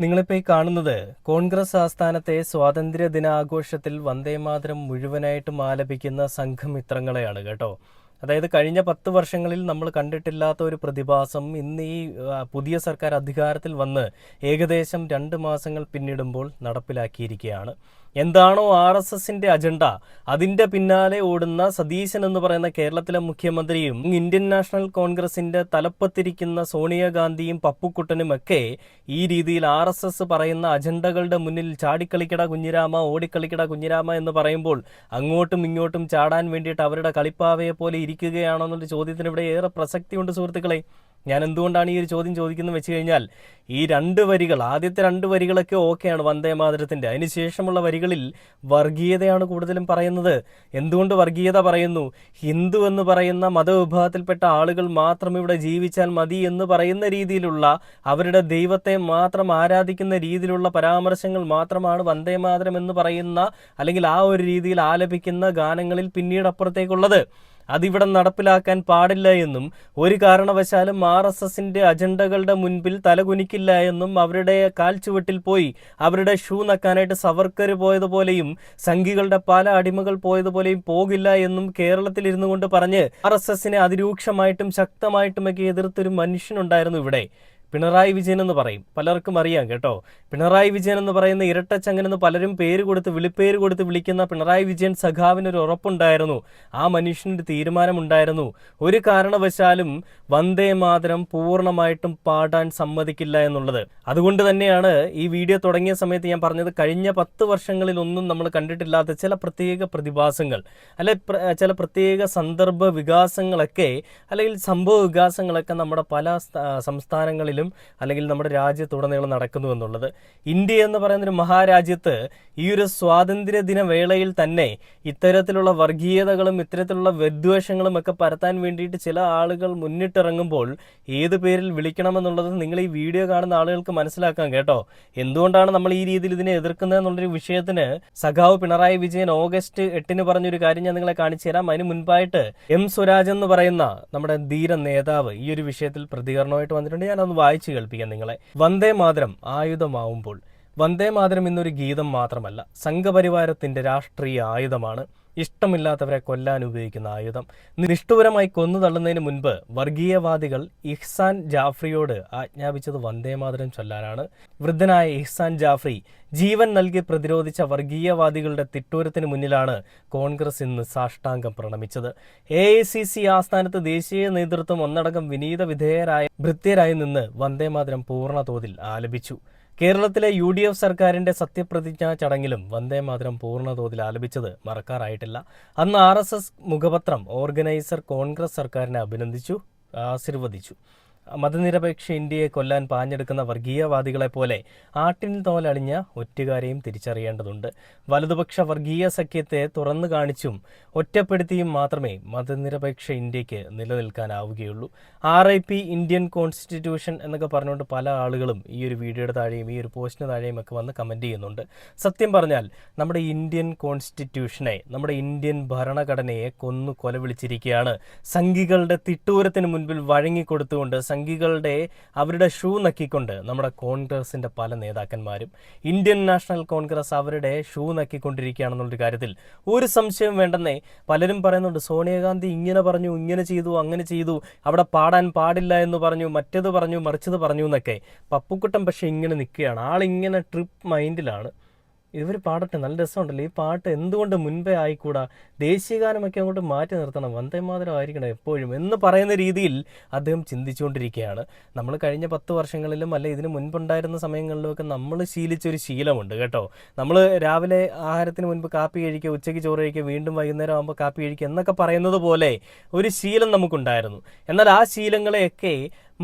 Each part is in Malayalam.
നിങ്ങളിപ്പോൾ ഈ കാണുന്നത് കോൺഗ്രസ് ആസ്ഥാനത്തെ സ്വാതന്ത്ര്യ ദിനാഘോഷത്തിൽ വന്ദേമാതരം മുഴുവനായിട്ടും ആലപിക്കുന്ന സംഘമിത്രങ്ങളെയാണ് കേട്ടോ. അതായത് കഴിഞ്ഞ 10 വർഷങ്ങളിൽ നമ്മൾ കണ്ടിട്ടില്ലാത്ത ഒരു പ്രതിഭാസം ഇന്ന് ഈ പുതിയ സർക്കാർ അധികാരത്തിൽ വന്ന് ഏകദേശം 2 മാസങ്ങൾ പിന്നിടുമ്പോൾ നടപ്പിലാക്കിയിരിക്കുകയാണ്. എന്താണോ RSSന്റെ അജണ്ട, അതിന്റെ പിന്നാലെ ഓടുന്ന സതീശൻ എന്ന് പറയുന്ന കേരളത്തിലെ മുഖ്യമന്ത്രിയും ഇന്ത്യൻ നാഷണൽ കോൺഗ്രസിന്റെ തലപ്പത്തിരിക്കുന്ന സോണിയാഗാന്ധിയും പപ്പുക്കുട്ടനും ഒക്കെ ഈ രീതിയിൽ RSS പറയുന്ന അജണ്ടകളുടെ മുന്നിൽ ചാടിക്കളിക്കട കുഞ്ഞിരാമ, ഓടിക്കളിക്കട കുഞ്ഞിരാമ എന്ന് പറയുമ്പോൾ അങ്ങോട്ടും ഇങ്ങോട്ടും ചാടാൻ വേണ്ടിയിട്ട് അവരുടെ കളിപ്പാവയെ പോലെ ഇരിക്കുകയാണോ എന്നൊരു ചോദ്യത്തിന് ഇവിടെ ഏറെ പ്രസക്തിയുണ്ട് സുഹൃത്തുക്കളെ. ഞാൻ എന്തുകൊണ്ടാണ് ഈ ഒരു ചോദ്യം ചോദിക്കുന്നത് വെച്ച് കഴിഞ്ഞാൽ, ഈ 2 വരികൾ, ആദ്യത്തെ 2 വരികളൊക്കെ ഓക്കെയാണ് വന്ദേമാതരത്തിൻ്റെ. അതിനുശേഷമുള്ള വരികളിൽ വർഗീയതയാണ് കൂടുതലും പറയുന്നത്. എന്തുകൊണ്ട് വർഗീയത പറയുന്നു? ഹിന്ദു എന്ന് പറയുന്ന മതവിഭാഗത്തിൽപ്പെട്ട ആളുകൾ മാത്രം ഇവിടെ ജീവിച്ചാൽ മതി എന്ന് പറയുന്ന രീതിയിലുള്ള, അവരുടെ ദൈവത്തെ മാത്രം ആരാധിക്കുന്ന രീതിയിലുള്ള പരാമർശങ്ങൾ മാത്രമാണ് വന്ദേമാതരം എന്ന് പറയുന്ന, അല്ലെങ്കിൽ ആ ഒരു രീതിയിൽ ആലപിക്കുന്ന ഗാനങ്ങളിൽ പിന്നീട് അപ്പുറത്തേക്കുള്ളത്. അതിവിടെ നടപ്പിലാക്കാൻ പാടില്ല എന്നും ഒരു കാരണവശാലും RSSന്റെ അജണ്ടകളുടെ മുൻപിൽ തലകുനിക്കില്ല എന്നും അവരുടെ കാൽച്ചുവട്ടിൽ പോയി അവരുടെ ഷൂ നക്കാനായിട്ട് സവർക്കർ പോയതുപോലെയും സംഘികളുടെ പല അടിമകൾ പോയതുപോലെയും പോകില്ല എന്നും കേരളത്തിൽ ഇരുന്നു കൊണ്ട് പറഞ്ഞ് RSSനെ അതിരൂക്ഷമായിട്ടും ശക്തമായിട്ടുമൊക്കെ എതിർത്തൊരു മനുഷ്യനുണ്ടായിരുന്നു ഇവിടെ. പിണറായി വിജയൻ എന്ന് പറയും, പലർക്കും അറിയാം കേട്ടോ. പിണറായി വിജയൻ എന്ന് പറയുന്ന ഇരട്ടച്ചങ്ങനെന്ന് പലരും വിളിപ്പേര് കൊടുത്ത് വിളിക്കുന്ന പിണറായി വിജയൻ സഖാവിനൊരു ഉറപ്പുണ്ടായിരുന്നു, ആ മനുഷ്യനൊരു തീരുമാനമുണ്ടായിരുന്നു. ഒരു കാരണവശാലും വന്ദേമാതരം പൂർണ്ണമായിട്ടും പാടാൻ സമ്മതിക്കില്ല എന്നുള്ളത്. അതുകൊണ്ട് തന്നെയാണ് ഈ വീഡിയോ തുടങ്ങിയ സമയത്ത് ഞാൻ പറഞ്ഞത്, കഴിഞ്ഞ 10 വർഷങ്ങളിലൊന്നും നമ്മൾ കണ്ടിട്ടില്ലാത്ത ചില പ്രത്യേക പ്രതിഭാസങ്ങൾ, അല്ലെ ചില പ്രത്യേക സന്ദർഭ വികാസങ്ങളൊക്കെ, അല്ലെങ്കിൽ സംഭവ വികാസങ്ങളൊക്കെ നമ്മുടെ പല സംസ്ഥാനങ്ങളിലും അല്ലെങ്കിൽ നമ്മുടെ രാജ്യത്തുടനീളം നടക്കുന്നു എന്നുള്ളത്. ഇന്ത്യ എന്ന് പറയുന്നൊരു മഹാരാജ്യത്ത് ഈ ഒരു സ്വാതന്ത്ര്യ ദിന വേളയിൽ തന്നെ ഇത്തരത്തിലുള്ള വർഗീയതകളും ഇത്തരത്തിലുള്ള വിദ്വേഷങ്ങളും ഒക്കെ പരത്താൻ വേണ്ടിയിട്ട് ചില ആളുകൾ മുന്നിട്ടിറങ്ങുമ്പോൾ ഏത് പേരിൽ വിളിക്കണമെന്നുള്ളത് നിങ്ങൾ ഈ വീഡിയോ കാണുന്ന ആളുകൾക്ക് മനസ്സിലാക്കാം കേട്ടോ. എന്തുകൊണ്ടാണ് നമ്മൾ ഈ രീതിയിൽ ഇതിനെ എതിർക്കുന്നത് എന്നുള്ളൊരു വിഷയത്തിന് സഖാവ് പിണറായി വിജയൻ ഓഗസ്റ്റ് 8 പറഞ്ഞൊരു കാര്യം ഞാൻ നിങ്ങളെ കാണിച്ചു തരാം. അതിന് മുൻപായിട്ട് M സ്വരാജ് എന്ന് പറയുന്ന നമ്മുടെ ധീര നേതാവ് ഈ ഒരു വിഷയത്തിൽ പ്രതികരണമായിട്ട് വന്നിട്ടുണ്ട്. ഞാനൊന്ന് വായിച്ചു കേൾപ്പിക്കാം നിങ്ങളെ. വന്ദേമാതരം ആയുധമാവുമ്പോൾ, വന്ദേമാതരം ഇന്നൊരു ഗീതം മാത്രമല്ല, സംഘപരിവാരത്തിന്റെ രാഷ്ട്രീയ ആയുധമാണ്. ഇഷ്ടമില്ലാത്തവരെ കൊല്ലാൻ ഉപയോഗിക്കുന്ന ആയുധം. നിഷ്ഠൂരമായി കൊന്നു തള്ളുന്നതിന് മുൻപ് വർഗീയവാദികൾ ഇഹ്സാൻ ജാഫ്രിയോട് ആജ്ഞാപിച്ചത് വന്ദേമാതരം ചൊല്ലാനാണ്. വൃദ്ധനായ ഇഹ്സാൻ ജാഫ്രി ജീവൻ നൽകി പ്രതിരോധിച്ച വർഗീയവാദികളുടെ തിട്ടൂരത്തിന് മുന്നിലാണ് കോൺഗ്രസ് ഇന്ന് സാഷ്ടാംഗം പ്രണമിച്ചത്. AICC ആസ്ഥാനത്ത് ദേശീയ നേതൃത്വം ഒന്നടങ്കം വിനീത വിധേയരായ ഭൃത്യരായി നിന്ന് വന്ദേമാതരം പൂർണ്ണ തോതിൽ ആലപിച്ചു. കേരളത്തിലെ UDF സർക്കാരിന്റെ സത്യപ്രതിജ്ഞാ ചടങ്ങിലും വന്ദേമാതരം പൂർണ്ണ തോതിൽ ആലപിച്ചത് മറക്കാറായിട്ടില്ല. അന്ന് RSS മുഖപത്രം ഓർഗനൈസർ കോൺഗ്രസ് സർക്കാരിനെ അഭിനന്ദിച്ചു, ആശീർവദിച്ചു. മതനിരപേക്ഷ ഇന്ത്യയെ കൊല്ലാൻ പാഞ്ഞെടുക്കുന്ന വർഗീയവാദികളെ പോലെ ആട്ടിൻ തോലണിഞ്ഞ ഒറ്റുകാരെയും തിരിച്ചറിയേണ്ടതുണ്ട്. വലതുപക്ഷ വർഗീയ സഖ്യത്തെ തുറന്നു കാണിച്ചും ഒറ്റപ്പെടുത്തിയും മാത്രമേ മതനിരപേക്ഷ ഇന്ത്യക്ക് നിലനിൽക്കാനാവുകയുള്ളൂ. RIP ഇന്ത്യൻ കോൺസ്റ്റിറ്റ്യൂഷൻ എന്നൊക്കെ പറഞ്ഞുകൊണ്ട് പല ആളുകളും ഈ ഒരു വീഡിയോയുടെ താഴെയും ഈ ഒരു പോസ്റ്റിന് താഴെയും ഒക്കെ വന്ന് കമൻറ്റ് ചെയ്യുന്നുണ്ട്. സത്യം പറഞ്ഞാൽ നമ്മുടെ ഇന്ത്യൻ കോൺസ്റ്റിറ്റ്യൂഷനെ, നമ്മുടെ ഇന്ത്യൻ ഭരണഘടനയെ കൊന്നു കൊലവിളിച്ചിരിക്കുകയാണ്. സംഘികളുടെ തിട്ടൂരത്തിന് മുൻപിൽ വഴങ്ങിക്കൊടുത്തുകൊണ്ട്, സംഘികളുടെ അവരുടെ ഷൂ നക്കിക്കൊണ്ട് നമ്മുടെ കോൺഗ്രസിന്റെ പല നേതാക്കന്മാരും, ഇന്ത്യൻ നാഷണൽ കോൺഗ്രസ് അവരുടെ ഷൂ നക്കിക്കൊണ്ടിരിക്കുകയാണെന്നുള്ളൊരു കാര്യത്തിൽ ഒരു സംശയം വേണ്ടെന്നേ. പലരും പറയുന്നുണ്ട്, സോണിയാഗാന്ധി ഇങ്ങനെ പറഞ്ഞു, ഇങ്ങനെ ചെയ്തു, അങ്ങനെ ചെയ്തു, അവിടെ പാടാൻ പാടില്ല എന്ന് പറഞ്ഞു, മറ്റേത് പറഞ്ഞു, മറിച്ചത് പറഞ്ഞു എന്നൊക്കെ. പപ്പുക്കുട്ടൻ പക്ഷെ ഇങ്ങനെ നിൽക്കുകയാണ്, ആളിങ്ങനെ ട്രിപ്പ് മൈൻഡിലാണ്. ഇവർ പാടട്ടെ, നല്ല രസമുണ്ടല്ലോ ഈ പാട്ട്, എന്തുകൊണ്ട് മുൻപേ ആയിക്കൂടാ? ദേശീയഗാനമൊക്കെ അങ്ങോട്ട് മാറ്റി നിർത്തണം, വന്ദേമാതരം ആയിരിക്കണം എപ്പോഴും എന്ന് പറയുന്ന രീതിയിൽ അദ്ദേഹം ചിന്തിച്ചുകൊണ്ടിരിക്കുകയാണ്. നമ്മൾ കഴിഞ്ഞ 10 വർഷങ്ങളിലും അല്ല ഇതിന് മുൻപുണ്ടായിരുന്ന സമയങ്ങളിലുമൊക്കെ നമ്മൾ ശീലിച്ചൊരു ശീലമുണ്ട് കേട്ടോ. നമ്മൾ രാവിലെ ആഹാരത്തിന് മുൻപ് കാപ്പി കഴിക്കുക, ഉച്ചയ്ക്ക് ചോറ് കഴിക്കുക, വീണ്ടും വൈകുന്നേരം ആകുമ്പോൾ കാപ്പി കഴിക്കുക എന്നൊക്കെ പറയുന്നത് പോലെ ഒരു ശീലം നമുക്കുണ്ടായിരുന്നു. എന്നാൽ ആ ശീലങ്ങളെയൊക്കെ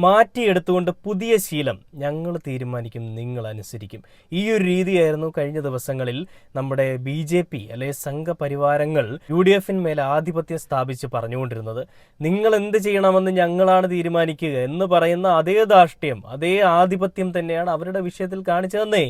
മാറ്റിയെടുത്തുകൊണ്ട് പുതിയ ശീലം ഞങ്ങൾ തീരുമാനിക്കും, നിങ്ങൾ അനുസരിക്കും, ഈ ഒരു രീതിയായിരുന്നു കഴിഞ്ഞ ദിവസങ്ങളിൽ നമ്മുടെ BJP അല്ലെ സംഘപരിവാരങ്ങൾ UDFന്മേൽ ആധിപത്യം സ്ഥാപിച്ച് പറഞ്ഞുകൊണ്ടിരുന്നത്. നിങ്ങൾ എന്ത് ചെയ്യണമെന്ന് ഞങ്ങളാണ് തീരുമാനിക്കുക എന്ന് പറയുന്ന അതേ ധാർഷ്ട്യം, അതേ ആധിപത്യം തന്നെയാണ് അവരുടെ വിഷയത്തിൽ കാണിച്ചതെന്നേ.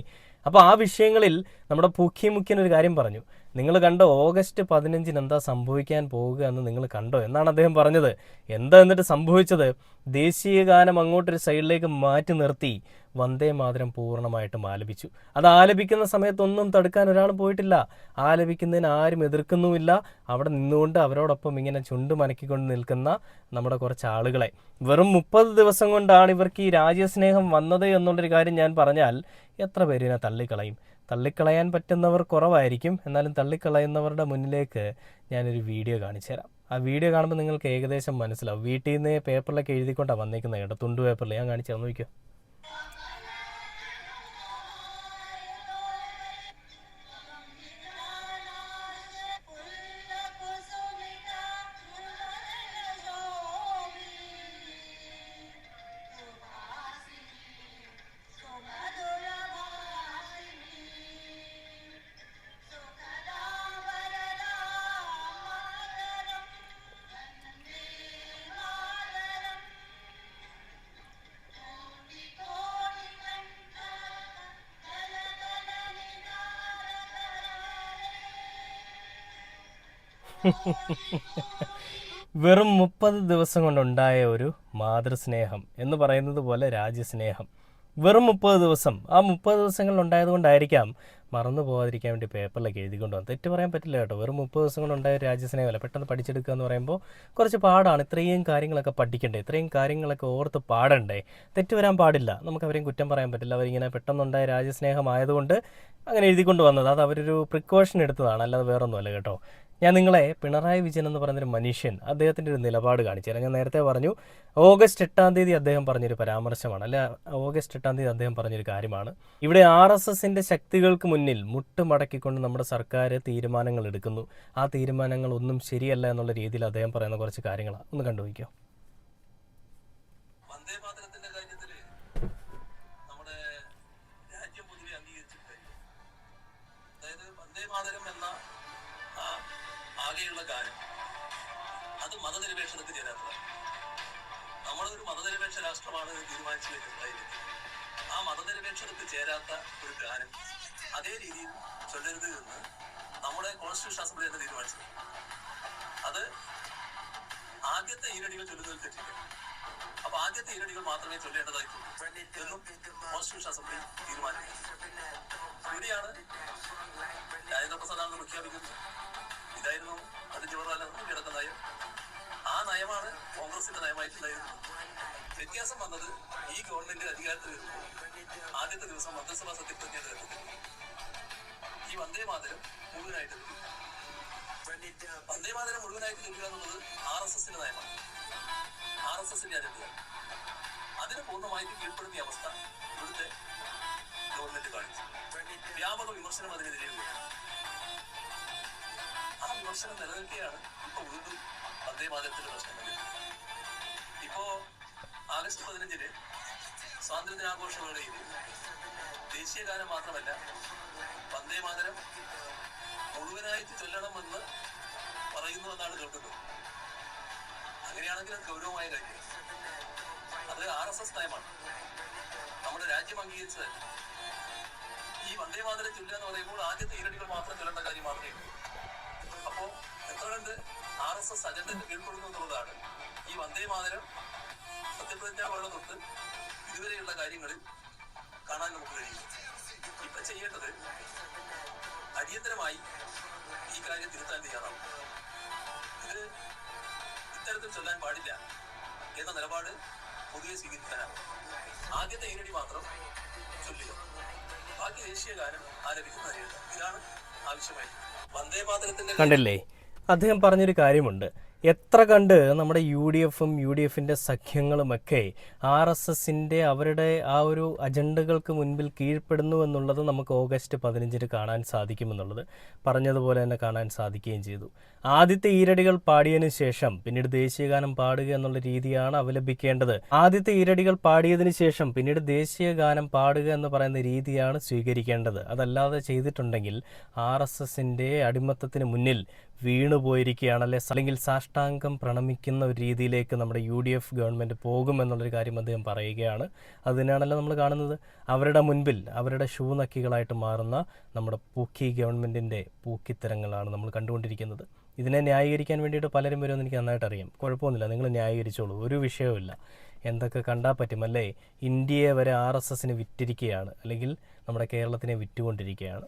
അപ്പോൾ ആ വിഷയങ്ങളിൽ നമ്മുടെ മുഖ്യൻ ഒരു കാര്യം പറഞ്ഞു, നിങ്ങൾ കണ്ടോ ഓഗസ്റ്റ് 15-ന് എന്താ സംഭവിക്കാൻ പോവുക എന്ന് നിങ്ങൾ കണ്ടോ എന്നാണ് അദ്ദേഹം പറഞ്ഞത്. എന്താ എന്നിട്ട് സംഭവിച്ചത്? ദേശീയ ഗാനം അങ്ങോട്ടൊരു സൈഡിലേക്ക് മാറ്റി നിർത്തി വന്ദേ മാതരം പൂർണ്ണമായിട്ടും ആലപിച്ചു. അത് ആലപിക്കുന്ന സമയത്തൊന്നും തടുക്കാൻ ഒരാൾ പോയിട്ടില്ല. ആലപിക്കുന്നതിന് ആരും എതിർക്കുന്നുമില്ല. അവിടെ നിന്നുകൊണ്ട് അവരോടൊപ്പം ഇങ്ങനെ ചുണ്ട് മനക്കിക്കൊണ്ട് നിൽക്കുന്ന നമ്മുടെ കുറച്ച് ആളുകളെ. വെറും 30 ദിവസം കൊണ്ടാണ് ഇവർക്ക് ഈ രാജ്യസ്നേഹം വന്നത് എന്നുള്ളൊരു കാര്യം ഞാൻ പറഞ്ഞാൽ എത്ര പേരിനെ തള്ളിക്കളയും? തള്ളിക്കളയാൻ പറ്റുന്നവർ കുറവായിരിക്കും. എന്നാലും തള്ളിക്കളയുന്നവരുടെ മുന്നിലേക്ക് ഞാനൊരു വീഡിയോ കാണിച്ചു തരാം. ആ വീഡിയോ കാണുമ്പോൾ നിങ്ങൾക്ക് ഏകദേശം മനസ്സിലാവും. വീട്ടിൽ നിന്ന് പേപ്പറിലൊക്കെ എഴുതിക്കൊണ്ടാണ് വന്നേക്കുന്നത് കേട്ടോ, തുണ്ടു പേപ്പറിൽ. ഞാൻ കാണിച്ചു തന്നു നോക്കിയോ. വെറും 30 ദിവസം കൊണ്ടുണ്ടായ ഒരു മാതൃസ്നേഹം എന്ന് പറയുന്നത് പോലെ രാജ്യസ്നേഹം. വെറും 30 ദിവസം. ആ 30 ദിവസങ്ങൾ ഉണ്ടായത് കൊണ്ടായിരിക്കാം മറന്നു പോകാതിരിക്കാൻ വേണ്ടി പേപ്പറിലൊക്കെ എഴുതിക്കൊണ്ട് വന്നു. തെറ്റ് പറയാൻ പറ്റില്ല കേട്ടോ. വെറും 30 ദിവസം കൊണ്ടുണ്ടായ ഒരു രാജ്യസ്നേഹമല്ല. പെട്ടെന്ന് പഠിച്ചെടുക്കുക എന്ന് പറയുമ്പോൾ കുറച്ച് പാടാണ്. ഇത്രയും കാര്യങ്ങളൊക്കെ പഠിക്കണ്ടേ, ഇത്രയും കാര്യങ്ങളൊക്കെ ഓർത്ത് പാടണ്ടേ. തെറ്റ് വരാൻ പാടില്ല. നമുക്ക് അവരെയും കുറ്റം പറയാൻ പറ്റില്ല. അവരിങ്ങനെ പെട്ടെന്നുണ്ടായ രാജ്യസ്നേഹമായതുകൊണ്ട് അങ്ങനെ എഴുതിക്കൊണ്ട് വന്നത്. അത് അവരൊരു പ്രിക്കോഷൻ എടുത്തതാണ്, അല്ലാതെ വേറൊന്നുമല്ല കേട്ടോ. ഞാൻ നിങ്ങളെ പിണറായി വിജയൻ എന്ന് പറയുന്നൊരു മനുഷ്യൻ, അദ്ദേഹത്തിൻ്റെ ഒരു നിലപാട് കാണിച്ചു തരാം. ഞാൻ നേരത്തെ പറഞ്ഞു ഓഗസ്റ്റ് 8 അദ്ദേഹം പറഞ്ഞൊരു പരാമർശമാണ്, അല്ല ഓഗസ്റ്റ് 8 അദ്ദേഹം പറഞ്ഞൊരു കാര്യമാണ്. ഇവിടെ RSSൻ്റെ ശക്തികൾക്ക് മുന്നിൽ മുട്ടുമടക്കിക്കൊണ്ട് നമ്മുടെ സർക്കാർ തീരുമാനങ്ങൾ എടുക്കുന്നു. ആ തീരുമാനങ്ങൾ ഒന്നും ശരിയല്ല എന്നുള്ള രീതിയിൽ അദ്ദേഹം പറയുന്ന കുറച്ച് കാര്യങ്ങളാണ്. ഒന്ന് കണ്ടുപോയിക്കോ. ആകെയുള്ള കാര്യം അത് മതനിരപേക്ഷതയ്ക്ക് ചേരാത്തതാണ്. നമ്മളൊരു മതനിരപേക്ഷ രാഷ്ട്രമാണ് തീരുമാനിച്ചു വെച്ചിട്ടുണ്ടായിരുന്നത്. ആ മതനിരപേക്ഷതയ്ക്ക് ചേരാത്ത ഒരു ഗാനം അതേ രീതിയിൽ ചൊല്ലരുത് എന്ന് നമ്മുടെ കോൺസ്റ്റിറ്റ്യൂഷൻ അസംബ്ലി തന്നെ തീരുമാനിച്ചത്. അത് ആദ്യത്തെ ഈരടികൾ ചൊല്ലുന്നതിൽ തെറ്റില്ല. അപ്പൊ ആദ്യത്തെ ഈരടികൾ മാത്രമേ ചൊല്ലേണ്ടതായിട്ടുള്ളൂ എന്നും കോൺസ്റ്റിറ്റ്യൂഷൻ അസംബ്ലി തീരുമാനിച്ചു. ഇവിടെയാണ് രാജേന്ദ്ര പ്രസാദാണെന്ന് പ്രഖ്യാപിക്കുന്നത്. ഇതായിരുന്നു അത് ജവഹർലാൽ നെഹ്റു കിടക്കുന്ന നയം. ആ നയമാണ് കോൺഗ്രസിന്റെ നയമായിട്ടുണ്ടായിരുന്നത്. വ്യത്യാസം വന്നത് ഈ ഗവൺമെന്റ് അധികാരത്തിൽ വരുമ്പോൾ ആദ്യത്തെ ദിവസം മന്ത്രിസഭാ സത്യപ്രതിജ്ഞയുടെ ഘട്ടത്തിൽ ഈ വന്ദേമാതരം മുഴുവനായിട്ട് വന്ദേമാതരം മുഴുവനായിട്ട് ചൊല്ലുക എന്നുള്ളത് RSSന്റെ നയമാണ്, RSSന്റെ അജണ്ടയാണ്. അതിന് പൂർണ്ണമായിട്ട് കീഴ്പ്പെടുത്തിയ അവസ്ഥ ഇവിടുത്തെ ഗവൺമെന്റ് കാണിച്ചു. വ്യാപക വിമർശനം അതിനെതിരെയുണ്ട്. ആ വിമർശനം നിലനിൽക്കുകയാണ് ഇപ്പൊ വീണ്ടും വന്ദേമാതരത്തിന്റെ പ്രശ്നങ്ങൾ. ഇപ്പോ ആഗസ്റ്റ് 15 സ്വാതന്ത്ര്യദിനാഘോഷവേളയിൽ ദേശീയ ഗാനം മാത്രമല്ല വന്ദേമാതരം മുഴുവനായിട്ട് ചൊല്ലണമെന്ന് പറയുന്നുവെന്നാണ് കേൾക്കുന്നത്. അങ്ങനെയാണെങ്കിൽ അത് ഗൗരവമായ കാര്യം. അത് RSS നയമാണ്, നമ്മുടെ രാജ്യം അംഗീകരിച്ചത്. ഈ വന്ദേമാതരം ചൊല്ലുക എന്ന് പറയുമ്പോൾ ആദ്യത്തെ ഈരടികൾ മാത്രം ചൊല്ലേണ്ട കാര്യം മാത്രമേ ഉള്ളൂ. അപ്പോ എത്ര കണ്ട് RSS അജണ്ടയ്ക്ക് കീഴ്പ്പെടുന്നു എന്നുള്ളതാണ് ഈ വന്ദേമാതരം സത്യപ്രതിജ്ഞാ വേള തൊട്ട് ഇതുവരെയുള്ള കാര്യങ്ങളിൽ കാണാൻ നമുക്ക് കഴിയും. ഇപ്പൊ ചെയ്യേണ്ടത് അടിയന്തരമായി ഈ കാര്യം തിരുത്താൻ തയ്യാറാവും. ഇത് ഇത്തരത്തിൽ ചൊല്ലാൻ പാടില്ല എന്ന നിലപാട് പൊതുവെ സ്വീകരിക്കാനാവും. ആദ്യത്തെ ഈരടി മാത്രം ചൊല്ലുക, ബാക്കി ദേശീയ ഗാനം ആലപിക്കുന്ന അറിയുക. ഇതാണ് ആവശ്യമായിട്ട്. വന്ദേമാതരത്തിന്റെ കണ്ടില്ലേ, അദ്ദേഹം പറഞ്ഞൊരു കാര്യമുണ്ട്. എത്ര കണ്ട് നമ്മുടെ UDFും UDFിൻ്റെ സഖ്യങ്ങളുമൊക്കെ RSSൻ്റെ അവരുടെ ആ ഒരു അജണ്ടകൾക്ക് മുൻപിൽ കീഴ്പ്പെടുന്നു എന്നുള്ളത് നമുക്ക് ഓഗസ്റ്റ് 15 കാണാൻ സാധിക്കുമെന്നുള്ളത് പറഞ്ഞതുപോലെ തന്നെ കാണാൻ സാധിക്കുകയും ചെയ്തു. ആദ്യത്തെ ഈരടികൾ പാടിയതിനു ശേഷം പിന്നീട് ദേശീയഗാനം പാടുക എന്നുള്ള രീതിയാണ് അവലംബിക്കേണ്ടത്. ആദ്യത്തെ ഈരടികൾ പാടിയതിനു ശേഷം പിന്നീട് ദേശീയ ഗാനം പാടുക എന്ന് പറയുന്ന രീതിയാണ് സ്വീകരിക്കേണ്ടത്. അതല്ലാതെ ചെയ്തിട്ടുണ്ടെങ്കിൽ RSSൻ്റെ അടിമത്തത്തിന് മുന്നിൽ വീണു പോയിരിക്കുകയാണ്, അല്ലെങ്കിൽ സാഷ്ടാംഗം പ്രണമിക്കുന്ന ഒരു രീതിയിലേക്ക് നമ്മുടെ UDF ഗവൺമെൻറ് പോകുമെന്നുള്ളൊരു കാര്യം അദ്ദേഹം പറയുകയാണ്. അതിനാണല്ലോ നമ്മൾ കാണുന്നത്. അവരുടെ മുൻപിൽ അവരുടെ ഷൂ നക്കികളായിട്ട് മാറുന്ന നമ്മുടെ പൂക്കി ഗവൺമെൻറ്റിൻ്റെ പൂക്കിത്തരങ്ങളാണ് നമ്മൾ കണ്ടുകൊണ്ടിരിക്കുന്നത്. ഇതിനെ ന്യായീകരിക്കാൻ വേണ്ടിയിട്ട് പലരും വരുമെന്ന് എനിക്ക് നന്നായിട്ട് അറിയാം. കുഴപ്പമൊന്നുമില്ല, നിങ്ങൾ ന്യായീകരിച്ചോളൂ, ഒരു വിഷയവുമില്ല. എന്തൊക്കെ കണ്ടാൽ പറ്റുമല്ലേ? ഇന്ത്യയെ വരെ RSSന് വിറ്റിരിക്കുകയാണ്, അല്ലെങ്കിൽ നമ്മുടെ കേരളത്തിനെ വിറ്റുകൊണ്ടിരിക്കുകയാണ്.